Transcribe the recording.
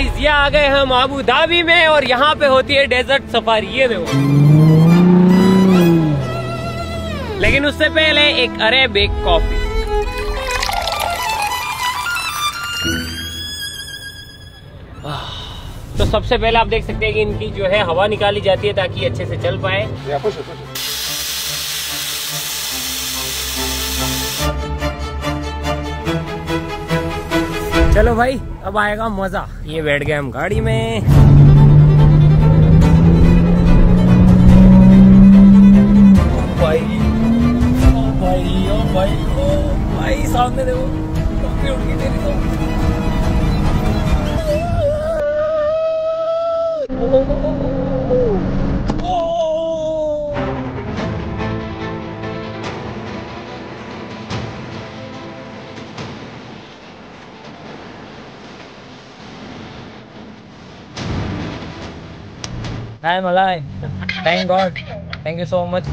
Guys ये आ गए हम अबू धाबी में और यहाँ पे होती है डेजर्ट सफारी, ये देखो। लेकिन उससे पहले एक अरेबिक कॉफी। तो सबसे पहले आप देख सकते हैं कि इनकी जो है हवा निकाली जाती है ताकि अच्छे से चल पाए। चलो भाई अब आएगा मजा। ये बैठ गए हम गाड़ी में। ओ भाई ओ भाई ओ भाई ओ भाई सामने देखो टोपी उड़ गई तेरी तो। Hi Malay, thank God, thank you so much.